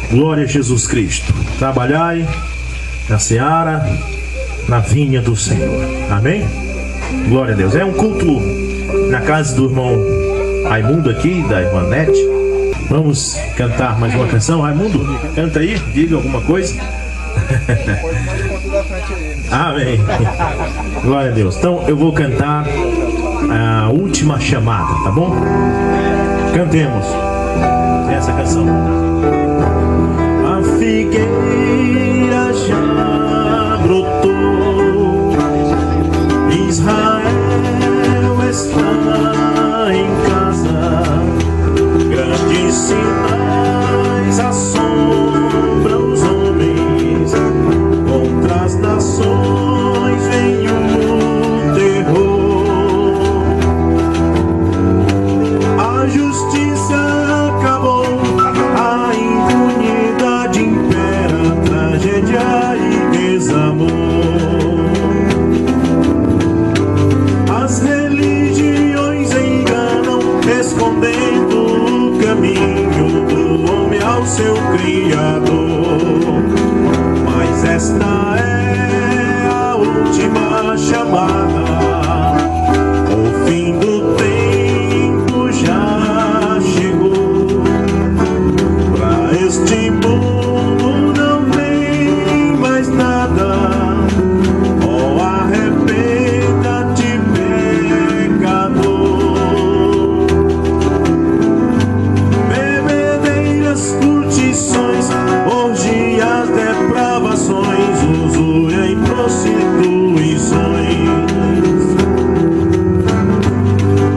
Glória a Jesus Cristo. Trabalhai na seara, na vinha do Senhor. Amém? Glória a Deus. É um culto na casa do irmão Raimundo aqui, da irmã Nete. Vamos cantar mais uma canção. Raimundo, canta aí, diga alguma coisa. Amém. Glória a Deus. Então eu vou cantar a última chamada, tá bom? Cantemos essa canção. A figueira já brotou, Israel está em casa, grandes sinais assombram os homens, contra as nações vem o terror. A justiça acabou, a impunidade impera, tragédia e desamor. As religiões enganam, escondendo o caminho do homem ao seu Criador. Mas esta é a última chamada, o fim do tempo já chegou. Pra este mundo não tem mais nada, ó, arrependa-te, pecador. Bebedeiras, curtições, orgias, depravações, usura e prostituições.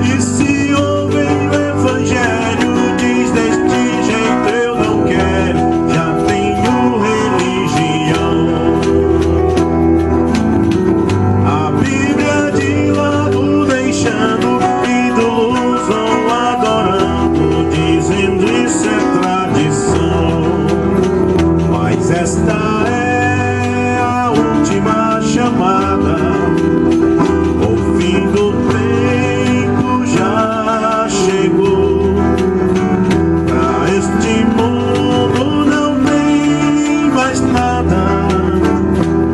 E se ouvem o evangelho, diz deste jeito eu não quero, já tenho religião. A Bíblia de lado deixando, ídolos vão adorando, dizendo isso é tradição. Mas esta é a última chamada, o fim do tempo já chegou. Pra este mundo não tem mais nada,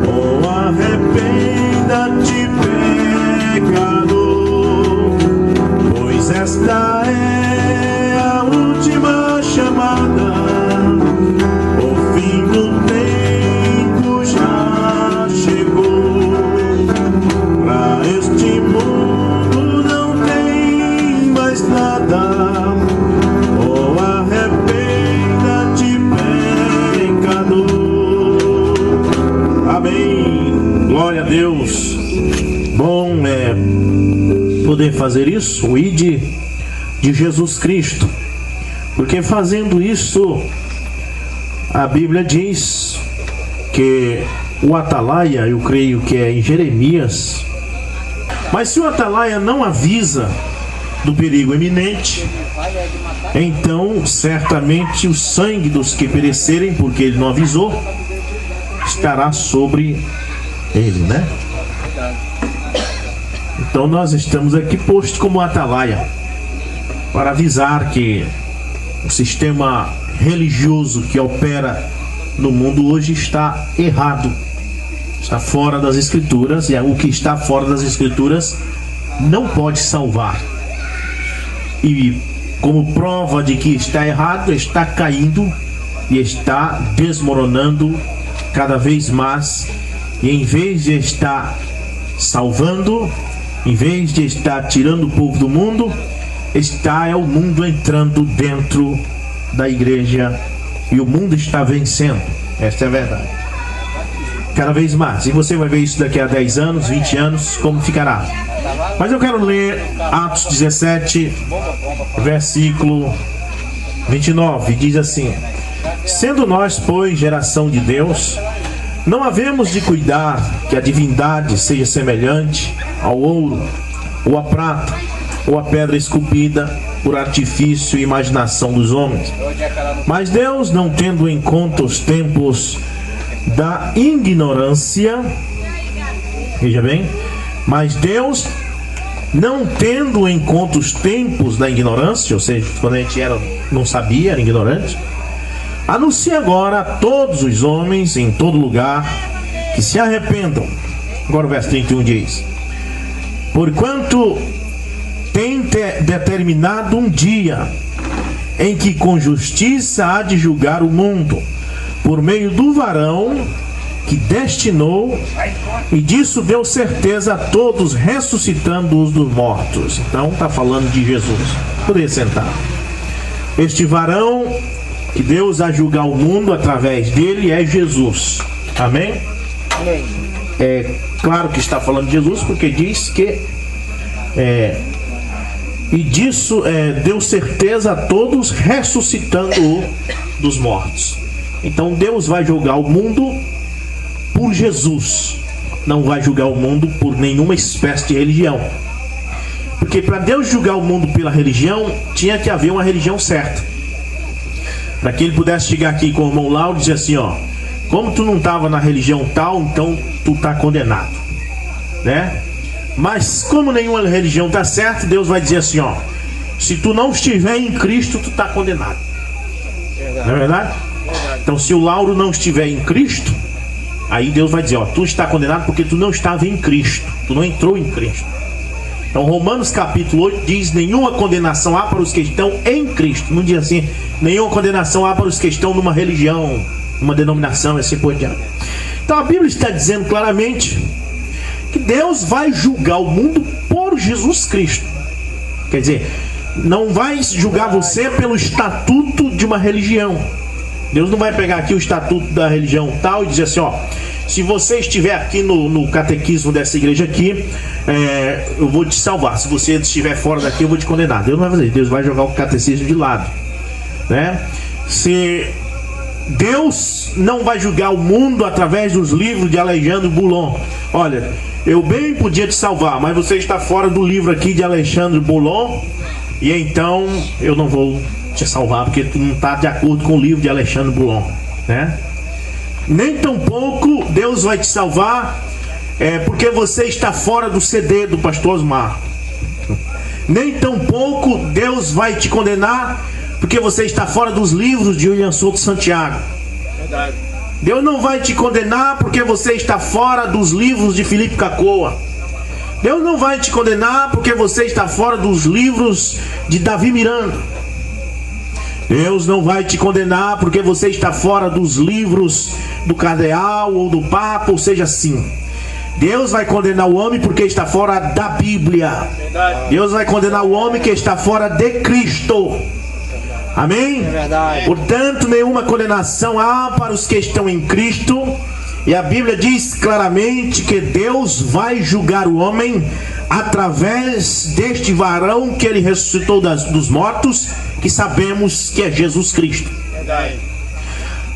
oh, arrependa-te, pecador. Pois esta é a última chamada, o fim do tempo já chegou. Pra este mundo não tem mais nada, oh, arrependa-te, pecador. Amém. Glória a Deus. Bom é poder fazer isso, o ID de Jesus Cristo, porque fazendo isso, a Bíblia diz que o atalaia, eu creio que é em Jeremias, mas se o atalaia não avisa do perigo iminente, então certamente o sangue dos que perecerem, porque ele não avisou, estará sobre ele, né? Então nós estamos aqui postos como atalaia para avisar que o sistema religioso que opera no mundo hoje está errado, está fora das Escrituras, e o que está fora das Escrituras não pode salvar. E como prova de que está errado, está caindo e está desmoronando cada vez mais, e em vez de estar salvando, em vez de estar tirando o povo do mundo, está o mundo entrando dentro da igreja, e o mundo está vencendo. Esta é a verdade, cada vez mais. E você vai ver isso daqui a 10 anos, 20 anos, como ficará. Mas eu quero ler Atos 17, versículo 29, diz assim: sendo nós, pois, geração de Deus, não havemos de cuidar que a divindade seja semelhante ao ouro, ou à prata, ou à pedra esculpida por artifício e imaginação dos homens. Mas Deus, não tendo em conta os tempos da ignorância, veja bem, mas Deus, não tendo em conta os tempos da ignorância, ou seja, quando a gente não sabia, era ignorante, Anuncia agora a todos os homens em todo lugar que se arrependam. Agora o verso 31 diz: porquanto tem determinado um dia em que com justiça há de julgar o mundo, por meio do varão que destinou, e disso deu certeza a todos, ressuscitando-os dos mortos. Então está falando de Jesus. Poderia sentar. Este varão que Deus a julgar o mundo através dele é Jesus. Amém? Amém. É claro que está falando de Jesus, porque diz que e disso deu certeza a todos, ressuscitando-o dos mortos. Então Deus vai julgar o mundo por Jesus, não vai julgar o mundo por nenhuma espécie de religião. Porque para Deus julgar o mundo pela religião, tinha que haver uma religião certa. Para que ele pudesse chegar aqui com o irmão Lauro e dizer assim, ó, como tu não estava na religião tal, então tu está condenado, né? Mas como nenhuma religião está certa, Deus vai dizer assim, ó, se tu não estiver em Cristo, tu está condenado. Verdade. Não é verdade? Verdade. Então se o Lauro não estiver em Cristo, aí Deus vai dizer, ó, tu está condenado porque tu não estava em Cristo, tu não entrou em Cristo. Então Romanos capítulo 8 diz, nenhuma condenação há para os que estão em Cristo. Não diz assim, nenhuma condenação há para os que estão numa religião, uma denominação, assim por diante. Então a Bíblia está dizendo claramente que Deus vai julgar o mundo por Jesus Cristo. Quer dizer, não vai julgar você pelo estatuto de uma religião. Deus não vai pegar aqui o estatuto da religião tal e dizer assim, ó, se você estiver aqui no catequismo dessa igreja aqui, eu vou te salvar. Se você estiver fora daqui, eu vou te condenar. Deus não vai fazer isso. Deus vai jogar o catecismo de lado, né? Se Deus não vai julgar o mundo através dos livros de Alexandre Boulon. Olha, eu bem podia te salvar, mas você está fora do livro aqui de Alexandre Boulon, e então eu não vou te salvar porque tu não está de acordo com o livro de Alexandre Boulon, né? Nem tampouco Deus vai te salvar porque você está fora do CD do pastor Osmar. Nem tampouco Deus vai te condenar porque você está fora dos livros de William Souto Santiago. Verdade. Deus não vai te condenar porque você está fora dos livros de Felipe Cacoa. Deus não vai te condenar porque você está fora dos livros de Davi Miranda. Deus não vai te condenar porque você está fora dos livros do cardeal ou do papa, ou seja assim. Deus vai condenar o homem porque está fora da Bíblia. Verdade. Deus vai condenar o homem que está fora de Cristo. Amém? É verdade. Portanto, nenhuma condenação há para os que estão em Cristo. E a Bíblia diz claramente que Deus vai julgar o homem através deste varão que ele ressuscitou dos mortos, que sabemos que é Jesus Cristo. Verdade.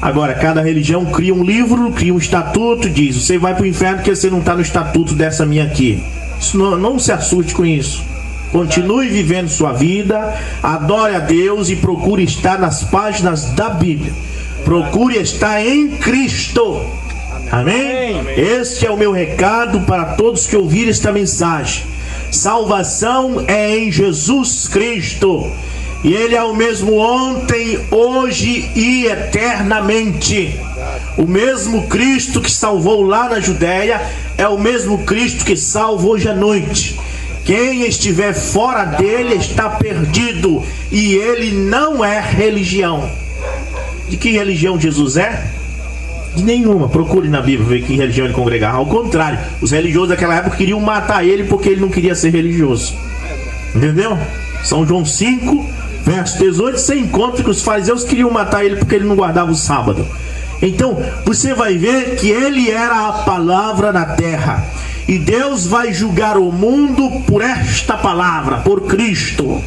Agora, cada religião cria um livro, cria um estatuto, diz, você vai para o inferno porque você não está no estatuto dessa minha aqui. Isso não se assuste com isso. Continue vivendo sua vida, adore a Deus e procure estar nas páginas da Bíblia. Procure estar em Cristo. Amém? Amém? Este é o meu recado para todos que ouvirem esta mensagem. Salvação é em Jesus Cristo. E Ele é o mesmo ontem, hoje e eternamente. O mesmo Cristo que salvou lá na Judéia é o mesmo Cristo que salva hoje à noite. Quem estiver fora dele está perdido. E ele não é religião. De que religião Jesus é? De nenhuma. Procure na Bíblia ver que religião ele congregava. Ao contrário, os religiosos daquela época queriam matar ele porque ele não queria ser religioso. Entendeu? São João 5, verso 18, você encontra que os fariseus queriam matar ele porque ele não guardava o sábado. Então, você vai ver que ele era a palavra na terra. E Deus vai julgar o mundo por esta palavra, por Cristo.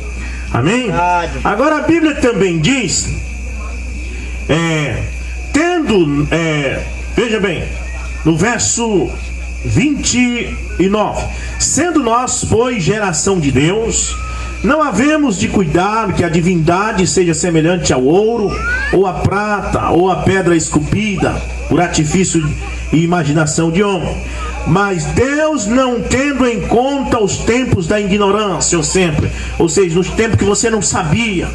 Amém? Agora a Bíblia também diz, veja bem, no verso 29, sendo nós, pois, geração de Deus, não havemos de cuidar que a divindade seja semelhante ao ouro, ou a prata, ou a pedra esculpida, por artifício e imaginação de homem. Mas Deus, não tendo em conta os tempos da ignorância, ou seja, nos tempos que você não sabia,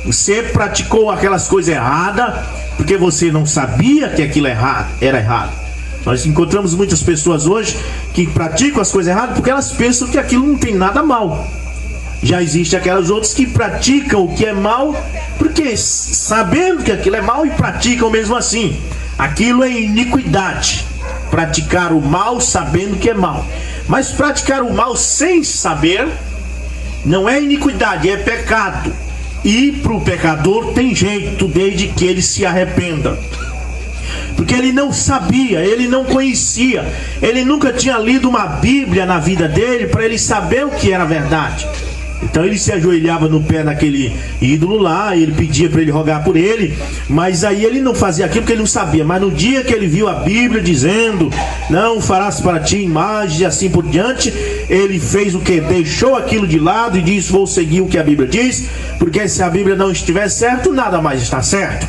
Você praticou aquelas coisas erradas porque você não sabia que aquilo era errado. Nós encontramos muitas pessoas hoje que praticam as coisas erradas porque elas pensam que aquilo não tem nada mal. Já existem aquelas outras que praticam o que é mal porque sabendo que aquilo é mal e praticam mesmo assim. Aquilo é iniquidade. Praticar o mal sabendo que é mal. Mas praticar o mal sem saber não é iniquidade, é pecado. E para o pecador tem jeito, desde que ele se arrependa. Porque ele não sabia, ele não conhecia, ele nunca tinha lido uma Bíblia na vida dele para ele saber o que era verdade. Então ele se ajoelhava no pé daquele ídolo lá, ele pedia para ele rogar por ele, mas aí ele não fazia aquilo porque ele não sabia. Mas no dia que ele viu a Bíblia dizendo, não farás para ti imagem e assim por diante, ele fez o que? Deixou aquilo de lado e disse, vou seguir o que a Bíblia diz, porque se a Bíblia não estiver certo, nada mais está certo.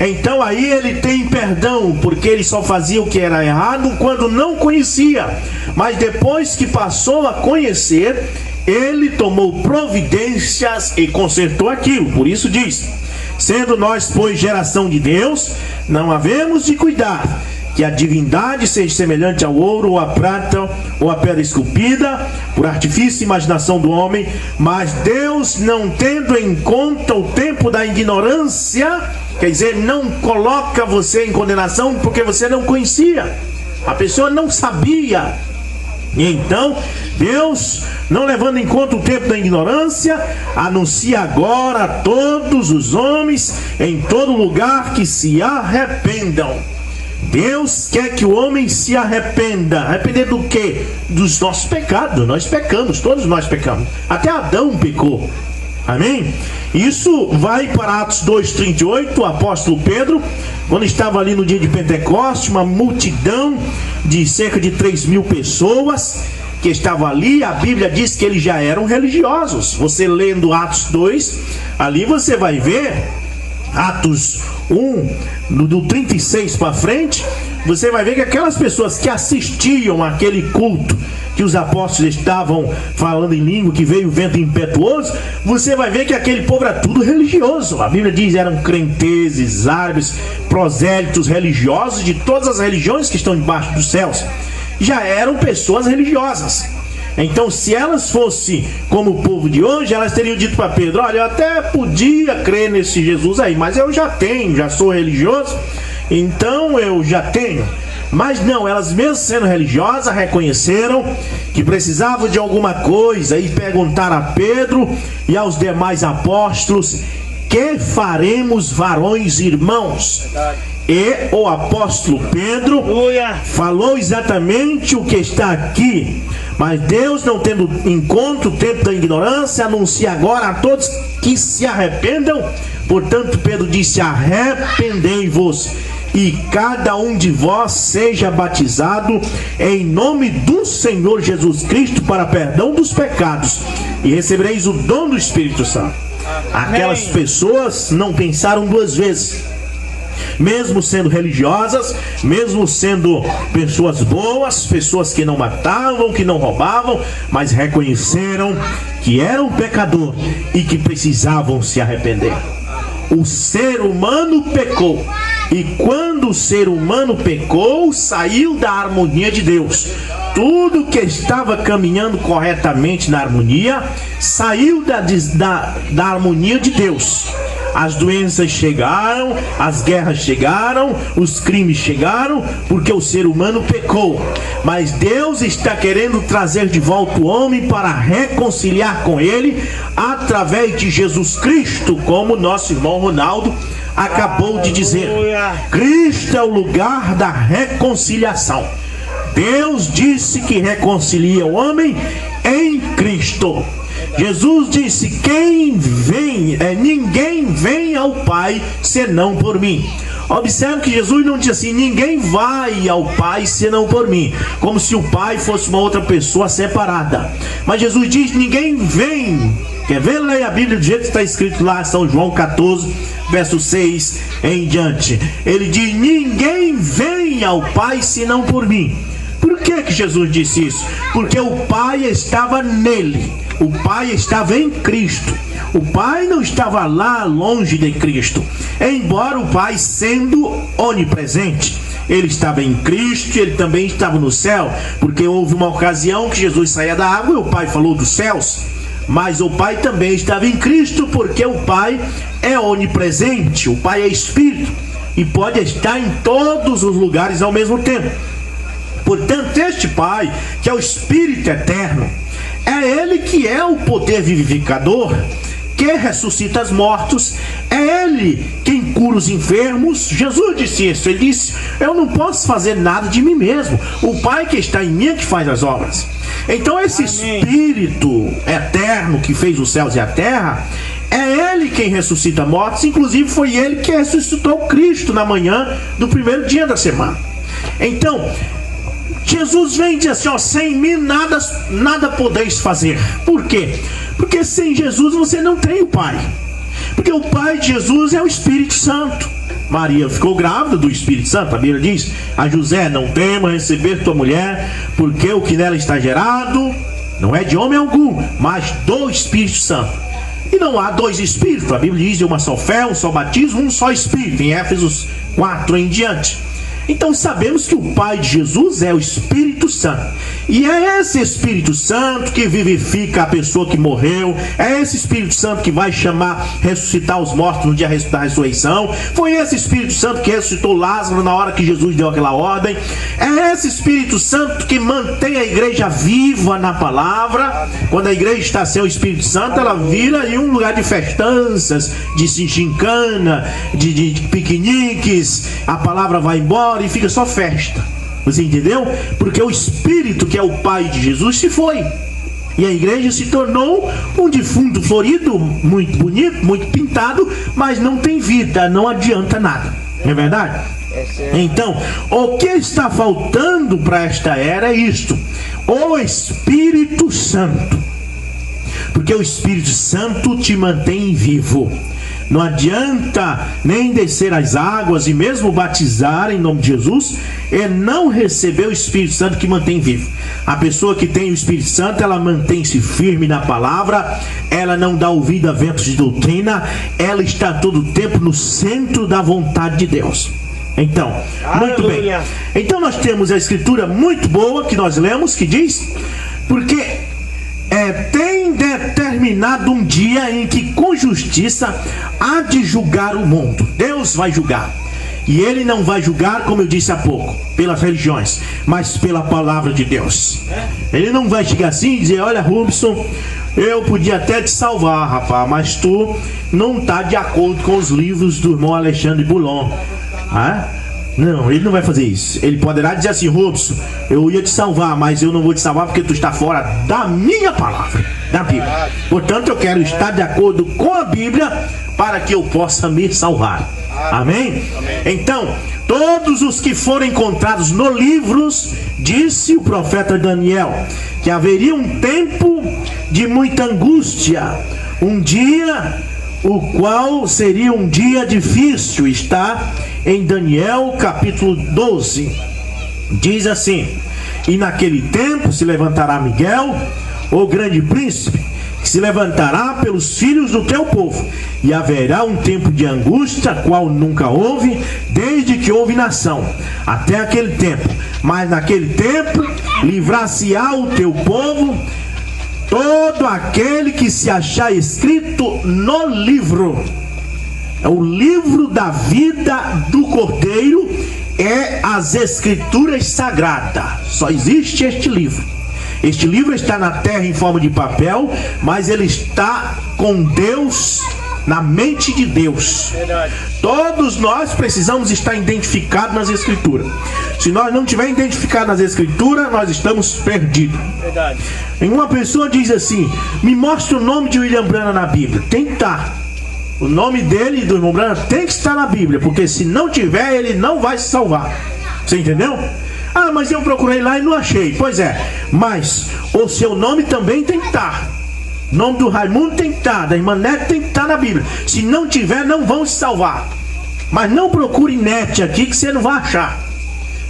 Então aí ele tem perdão, porque ele só fazia o que era errado quando não conhecia. Mas depois que passou a conhecer, ele tomou providências e consertou aquilo. Por isso diz, sendo nós, pois, geração de Deus, não havemos de cuidar que a divindade seja semelhante ao ouro, ou à prata, ou à pedra esculpida, por artifício e imaginação do homem, mas Deus, não tendo em conta o tempo da ignorância, quer dizer, não coloca você em condenação porque você não conhecia, a pessoa não sabia. E então Deus, não levando em conta o tempo da ignorância, anuncia agora a todos os homens em todo lugar que se arrependam. Deus quer que o homem se arrependa. Arrepender do quê? Dos nossos pecados. Nós pecamos, todos nós pecamos. Até Adão pecou. Amém? Isso vai para Atos 2,38, o apóstolo Pedro, quando estava ali no dia de Pentecostes, uma multidão de cerca de 3.000 pessoas que estavam ali. A Bíblia diz que eles já eram religiosos. Você lendo Atos 2, ali você vai ver, Atos 1, do 36 para frente, você vai ver que aquelas pessoas que assistiam àquele culto, que os apóstolos estavam falando em língua, que veio o vento impetuoso, você vai ver que aquele povo era tudo religioso. A Bíblia diz que eram crenteses, árabes, prosélitos religiosos de todas as religiões que estão debaixo dos céus. Já eram pessoas religiosas. Então, se elas fossem como o povo de hoje, elas teriam dito para Pedro, olha, eu até podia crer nesse Jesus aí, mas eu já tenho, já sou religioso, então eu já tenho. Mas não, elas mesmo sendo religiosas, reconheceram que precisavam de alguma coisa e perguntaram a Pedro e aos demais apóstolos, que faremos, varões irmãos? E o apóstolo Pedro falou exatamente o que está aqui. Mas Deus, não tendo em conta o tempo da ignorância, anuncia agora a todos que se arrependam. Portanto, Pedro disse, arrependei-vos e cada um de vós seja batizado em nome do Senhor Jesus Cristo para perdão dos pecados, e recebereis o dom do Espírito Santo. Aquelas pessoas não pensaram duas vezes, mesmo sendo religiosas, mesmo sendo pessoas boas, pessoas que não matavam, que não roubavam, mas reconheceram que eram pecador e que precisavam se arrepender. O ser humano pecou, e quando o ser humano pecou, saiu da harmonia de Deus. Tudo que estava caminhando corretamente na harmonia saiu da harmonia de Deus. As doenças chegaram, as guerras chegaram, os crimes chegaram, porque o ser humano pecou. Mas Deus está querendo trazer de volta o homem para reconciliar com Ele através de Jesus Cristo, como nosso irmão Ronaldo acabou de dizer. Cristo é o lugar da reconciliação. Deus disse que reconcilia o homem em Cristo. Jesus disse, ninguém vem ao Pai senão por mim. Observe que Jesus não disse assim, ninguém vai ao Pai senão por mim, como se o Pai fosse uma outra pessoa separada. Mas Jesus diz, ninguém vem. Quer ver? Leia a Bíblia do jeito que está escrito lá, São João 14, verso 6 em diante. Ele diz, ninguém vem ao Pai senão por mim. Por que Jesus disse isso? Porque o Pai estava nele. O Pai estava em Cristo. O Pai não estava lá longe de Cristo. Embora o Pai sendo onipresente, ele estava em Cristo e ele também estava no céu. Porque houve uma ocasião que Jesus saía da água e o Pai falou dos céus. Mas o Pai também estava em Cristo, porque o Pai é onipresente. O Pai é Espírito e pode estar em todos os lugares ao mesmo tempo. Portanto, este Pai, que é o Espírito eterno, é Ele que é o poder vivificador, que ressuscita os mortos, é Ele quem cura os enfermos. Jesus disse isso, Ele disse: eu não posso fazer nada de mim mesmo, o Pai que está em mim é que faz as obras. Então esse Espírito eterno que fez os céus e a terra, é Ele quem ressuscita mortos. Inclusive foi Ele que ressuscitou Cristo na manhã do primeiro dia da semana. Então Jesus vem e diz assim: ó, sem mim nada podeis fazer. Por quê? Porque sem Jesus você não tem o Pai. Porque o Pai de Jesus é o Espírito Santo. Maria ficou grávida do Espírito Santo. A Bíblia diz a José: não tema receber tua mulher, porque o que nela está gerado não é de homem algum, mas do Espírito Santo. E não há dois Espíritos. A Bíblia diz de uma só fé, um só batismo, um só Espírito, em Éfesos 4 em diante. Então sabemos que o Pai de Jesus é o Espírito Santo. E é esse Espírito Santo que vivifica a pessoa que morreu. É esse Espírito Santo que vai ressuscitar os mortos no dia da ressurreição. Foi esse Espírito Santo que ressuscitou Lázaro na hora que Jesus deu aquela ordem. É esse Espírito Santo que mantém a igreja viva na palavra. Quando a igreja está sem o Espírito Santo, ela vira em um lugar de festanças, de gincana, de piqueniques. A palavra vai embora e fica só festa. Você entendeu? Porque o Espírito, que é o Pai de Jesus, se foi. E a igreja se tornou um defunto florido, muito bonito, muito pintado, mas não tem vida, não adianta nada. Não é verdade? Então, o que está faltando para esta era é isto: o Espírito Santo. Porque o Espírito Santo te mantém vivo. Não adianta nem descer as águas e mesmo batizar em nome de Jesus e não receber o Espírito Santo que mantém vivo. A pessoa que tem o Espírito Santo, ela mantém-se firme na palavra, ela não dá ouvido a ventos de doutrina, ela está todo o tempo no centro da vontade de Deus. Então, muito bem. Então nós temos a escritura muito boa que nós lemos, que diz: porque tem determinado um dia em que com justiça há de julgar o mundo. Deus vai julgar. E Ele não vai julgar, como eu disse há pouco, pelas religiões, mas pela palavra de Deus. Ele não vai chegar assim e dizer: olha, Rubson, eu podia até te salvar, rapaz, mas tu não está de acordo com os livros do irmão Alexandre Boulon. Não, ele não vai fazer isso. Ele poderá dizer assim: Robson, eu ia te salvar, mas eu não vou te salvar porque tu está fora da minha palavra, da Bíblia. Portanto, eu quero estar de acordo com a Bíblia para que eu possa me salvar. Amém? Então, todos os que foram encontrados no livros, disse o profeta Daniel, que haveria um tempo de muita angústia, um dia o qual seria um dia difícil. Está em Daniel capítulo 12. Diz assim: e naquele tempo se levantará Miguel, o grande príncipe, que se levantará pelos filhos do teu povo, e haverá um tempo de angústia, qual nunca houve, desde que houve nação, até aquele tempo. Mas naquele tempo livrar-se-á o teu povo, todo aquele que se achar escrito no livro. É o livro da vida do Cordeiro, é as Escrituras Sagradas. Só existe este livro. Este livro está na terra em forma de papel, mas ele está com Deus, na mente de Deus. Verdade. Todos nós precisamos estar identificados nas Escrituras. Se nós não estivermos identificados nas Escrituras, nós estamos perdidos. Verdade. Uma pessoa diz assim: me mostra o nome de William Branham na Bíblia. Tem que estar. O nome dele, do irmão Branham, tem que estar na Bíblia, porque se não tiver, ele não vai se salvar. Você entendeu? Ah, mas eu procurei lá e não achei. Pois é, mas o seu nome também tem que estar. O nome do Raimundo tem que estar, da irmã Nete tem que estar na Bíblia. Se não tiver, não vão se salvar. Mas não procure net aqui que você não vai achar.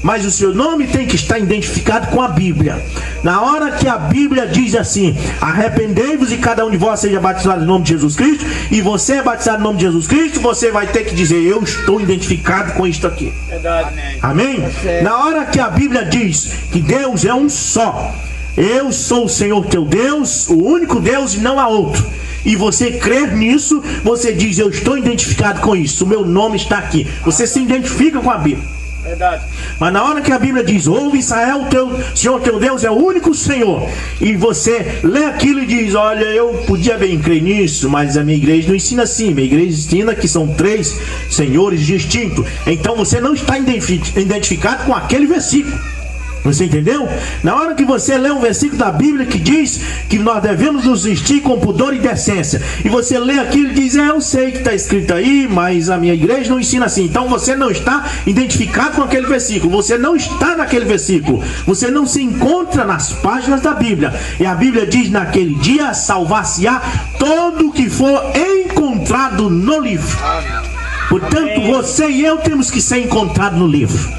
mas o seu nome tem que estar identificado com a Bíblia. Na hora que a Bíblia diz assim: arrependei-vos e cada um de vós seja batizado em nome de Jesus Cristo, e você é batizado em nome de Jesus Cristo, você vai ter que dizer: eu estou identificado com isto aqui. Verdade. Amém? Na hora que a Bíblia diz que Deus é um só, eu sou o Senhor teu Deus, o único Deus e não há outro, e você crer nisso, você diz: eu estou identificado com isso, o meu nome está aqui. Você se identifica com a Bíblia. Verdade. Mas na hora que a Bíblia diz: ouve Israel, Senhor teu Deus é o único Senhor, e você lê aquilo e diz: olha, eu podia bem crer nisso, mas a minha igreja não ensina assim. Minha igreja ensina que são 3 senhores distintos. Então você não está identificado com aquele versículo. Você entendeu? Na hora que você lê um versículo da Bíblia que diz que nós devemos nos vestir com pudor e decência, e você lê aquilo e diz: eu sei que está escrito aí, mas a minha igreja não ensina assim. Então você não está identificado com aquele versículo, você não está naquele versículo, você não se encontra nas páginas da Bíblia. E a Bíblia diz: naquele dia salvar-se-á todo o que for encontrado no livro. Portanto, você e eu temos que ser encontrados no livro.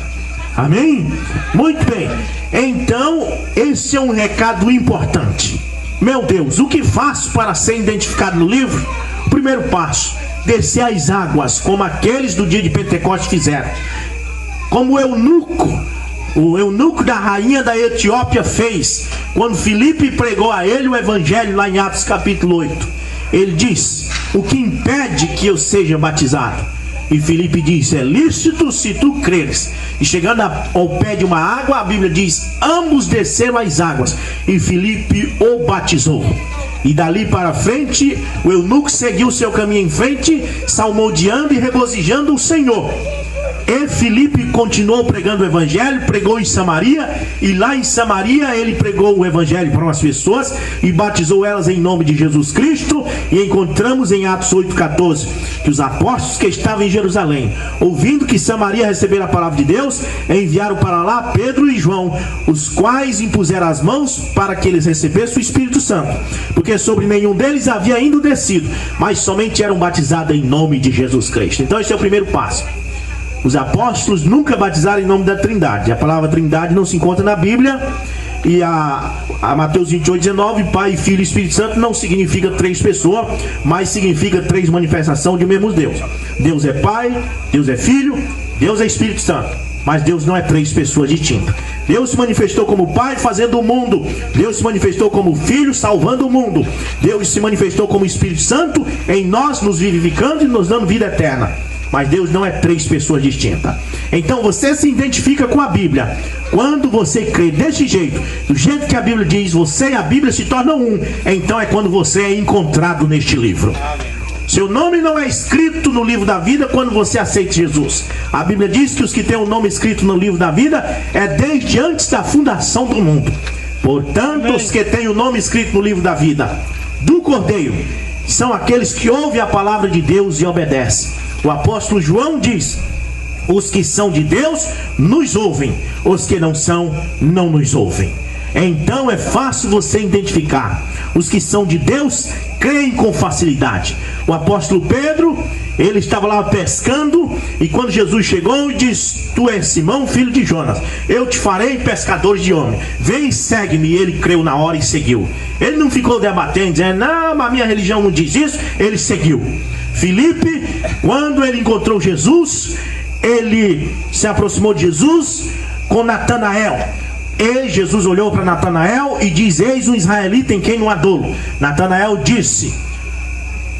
Amém? Muito bem. Então, esse é um recado importante. Meu Deus, o que faço para ser identificado no livro? O primeiro passo: descer as águas, como aqueles do dia de Pentecostes fizeram. Como o eunuco da rainha da Etiópia fez, quando Filipe pregou a ele o evangelho lá em Atos capítulo 8. Ele diz: o que impede que eu seja batizado? E Filipe diz: é lícito se tu creres. E chegando ao pé de uma água, a Bíblia diz: ambos desceram as águas, e Filipe o batizou. E dali para frente, o eunuco seguiu seu caminho em frente, salmodiando e regozijando o Senhor. E Filipe continuou pregando o evangelho, pregou em Samaria, e lá em Samaria ele pregou o evangelho para umas pessoas e batizou elas em nome de Jesus Cristo. E encontramos em Atos 8,14 que os apóstolos que estavam em Jerusalém, ouvindo que Samaria recebera a palavra de Deus, enviaram para lá Pedro e João, os quais impuseram as mãos para que eles recebessem o Espírito Santo, porque sobre nenhum deles havia ainda descido, mas somente eram batizados em nome de Jesus Cristo. Então esse é o primeiro passo. Os apóstolos nunca batizaram em nome da Trindade. A palavra Trindade não se encontra na Bíblia. E a Mateus 28,19, Pai, Filho e Espírito Santo, não significa 3 pessoas, mas significa 3 manifestações de mesmo Deus. Deus é Pai, Deus é Filho, Deus é Espírito Santo. Mas Deus não é 3 pessoas distintas. Deus se manifestou como Pai fazendo o mundo, Deus se manifestou como Filho salvando o mundo, Deus se manifestou como Espírito Santo em nós, nos vivificando e nos dando vida eterna. Mas Deus não é 3 pessoas distintas. Então você se identifica com a Bíblia quando você crê desse jeito, do jeito que a Bíblia diz. Você e a Bíblia se tornam um. Então é quando você é encontrado neste livro. Seu nome não é escrito no livro da vida quando você aceita Jesus. A Bíblia diz que os que têm o nome escrito no livro da vida é desde antes da fundação do mundo. Portanto, os que têm o nome escrito no livro da vida do Cordeiro são aqueles que ouvem a palavra de Deus e obedecem. O apóstolo João diz: os que são de Deus nos ouvem, os que não são, não nos ouvem. Então é fácil você identificar. Os que são de Deus creem com facilidade. O apóstolo Pedro, ele estava lá pescando, e quando Jesus chegou e disse: tu és Simão, filho de Jonas, eu te farei pescadores de homens, vem e segue-me. E ele creu na hora e seguiu. Ele não ficou debatendo, dizendo: não, a minha religião não diz isso. Ele seguiu. Filipe, quando ele encontrou Jesus, ele se aproximou de Jesus com Natanael. E Jesus olhou para Natanael e diz: eis um israelita em quem não há dolo. Natanael disse: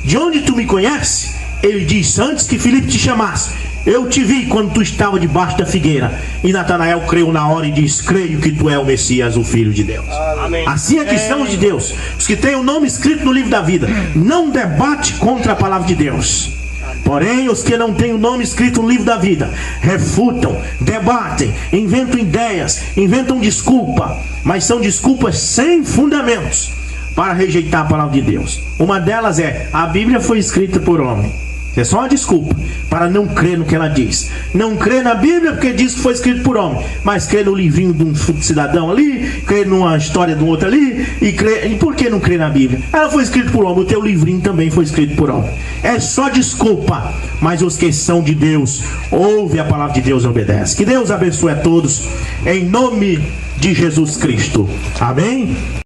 de onde tu me conheces? Ele disse: antes que Filipe te chamasse, eu te vi quando tu estava debaixo da figueira. E Natanael creu na hora e disse: creio que tu és o Messias, o Filho de Deus. Amém. Assim é que são os de Deus, os que têm o nome escrito no livro da vida. Não debate contra a palavra de Deus. Porém, os que não têm o nome escrito no livro da vida refutam, debatem, inventam ideias, inventam desculpa, mas são desculpas sem fundamentos para rejeitar a palavra de Deus. Uma delas é: a Bíblia foi escrita por homem. É só uma desculpa para não crer no que ela diz. Não crer na Bíblia porque diz que foi escrito por homem, mas crer no livrinho de um cidadão ali, crer numa história de um outro ali, e por que não crer na Bíblia? Ela foi escrita por homem, o teu livrinho também foi escrito por homem. É só desculpa, mas os que são de Deus, ouve a palavra de Deus e obedece. Que Deus abençoe a todos, em nome de Jesus Cristo. Amém?